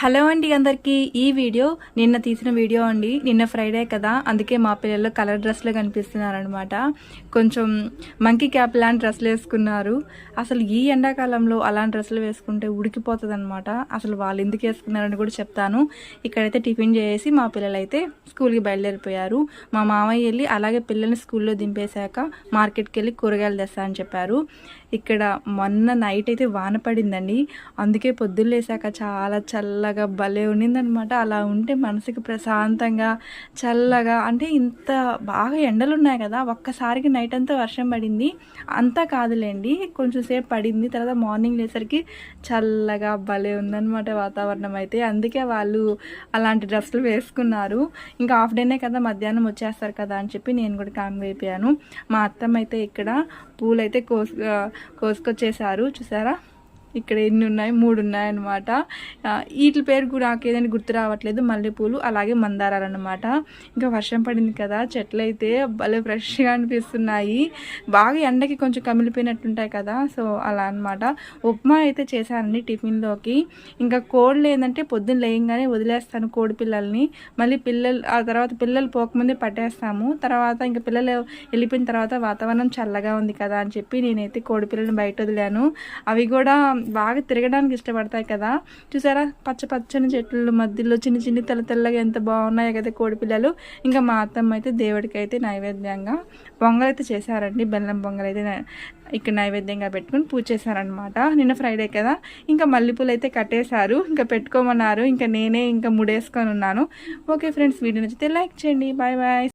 Hello అండి అందరికీ ఈ వీడియో నిన్న తీసిన వీడియో అండి. నిన్న ఫ్రైడే కదా, అందుకే మా పిల్లలు కలర్ డ్రెస్లో కనిపిస్తున్నారనమాట. కొంచెం మంకీ క్యాప్ లాంటి డ్రెస్సులు వేసుకున్నారు. అసలు ఈ ఎండాకాలంలో అలాంటి డ్రెస్సులు వేసుకుంటే ఉడికిపోతుంది అనమాట. అసలు వాళ్ళు ఎందుకు వేసుకున్నారని కూడా చెప్తాను. ఇక్కడైతే టిఫిన్ చేసి మా పిల్లలు అయితే స్కూల్కి బయలుదేరిపోయారు. మా మామయ్య వెళ్ళి అలాగే పిల్లల్ని స్కూల్లో దింపేశాక మార్కెట్కి వెళ్ళి కూరగాయలు తెస్తా అని చెప్పారు. ఇక్కడ మొన్న నైట్ అయితే వాన పడిందండి. అందుకే పొద్దున్న లేసాక చాలా చల్లగా భలే ఉన్నిందనమాట. అలా ఉంటే మనసుకి ప్రశాంతంగా చల్లగా, అంటే ఇంత బాగా ఎండలు ఉన్నాయి కదా, ఒక్కసారికి నైట్ అంతా వర్షం పడింది. అంతా కాదులేండి, కొంచెం సేపు పడింది. తర్వాత మార్నింగ్ లేసరికి చల్లగా భలే ఉందనమాట వాతావరణం అయితే. అందుకే వాళ్ళు అలాంటి డ్రెస్సులు వేసుకున్నారు. ఇంకా హాఫ్ డేనే కదా, మధ్యాహ్నం వచ్చేస్తారు కదా అని చెప్పి నేను కూడా కాంగ్ అయిపోయాను. మా అత్తమ్మ అయితే ఇక్కడ పూలైతే కోసుకొచ్చేసారు. చూసారా, ఇక్కడ ఎన్ని ఉన్నాయి, 3 ఉన్నాయన్నమాట. వీటి పేరు కూడా నాకు ఏదైనా గుర్తు రావట్లేదు. మల్లెపూలు అలాగే మందారాలు అనమాట. ఇంకా వర్షం పడింది కదా, చెట్లు అయితే భలే ఫ్రెష్గా అనిపిస్తున్నాయి. బాగా ఎండకి కొంచెం కమిలిపోయినట్టుంటాయి కదా, సో అలా అనమాట. ఉప్మా అయితే చేశానండి టిఫిన్లోకి. ఇంకా కోళ్ళు ఏంటంటే పొద్దున్న లేయంగానే వదిలేస్తాను కోడి పిల్లల్ని. మళ్ళీ ఆ తర్వాత పిల్లలు పోకముందే పట్టేస్తాము. తర్వాత ఇంకా పిల్లలు వెళ్ళిపోయిన తర్వాత వాతావరణం చల్లగా ఉంది కదా అని చెప్పి నేనైతే కోడి పిల్లల్ని బయట వదిలాను. అవి కూడా బాగా తిరగడానికి ఇష్టపడతాయి కదా. చూసారా, పచ్చ పచ్చని చెట్ల మధ్యలో చిన్న చిన్న తెల్లగా ఎంత బాగున్నాయో కదా కోడి పిల్లలు. ఇంకా మా అత్తమ్మ అయితే దేవుడికి అయితే నైవేద్యంగా పొంగల్ అయితే చేశారండి. బెల్లం పొంగల్ అయితే ఇక్కడ నైవేద్యంగా పెట్టుకుని పూజ చేశారనమాట. నిన్న ఫ్రైడే కదా, ఇంకా మల్లెపూలు అయితే కట్టేశారు. ఇంకా పెట్టుకోమన్నారు. ఇంకా నేనే ఇంకా ముడేసుకొని ఉన్నాను. ఓకే ఫ్రెండ్స్, వీడియో నచ్చితే లైక్ చేయండి. Bye bye.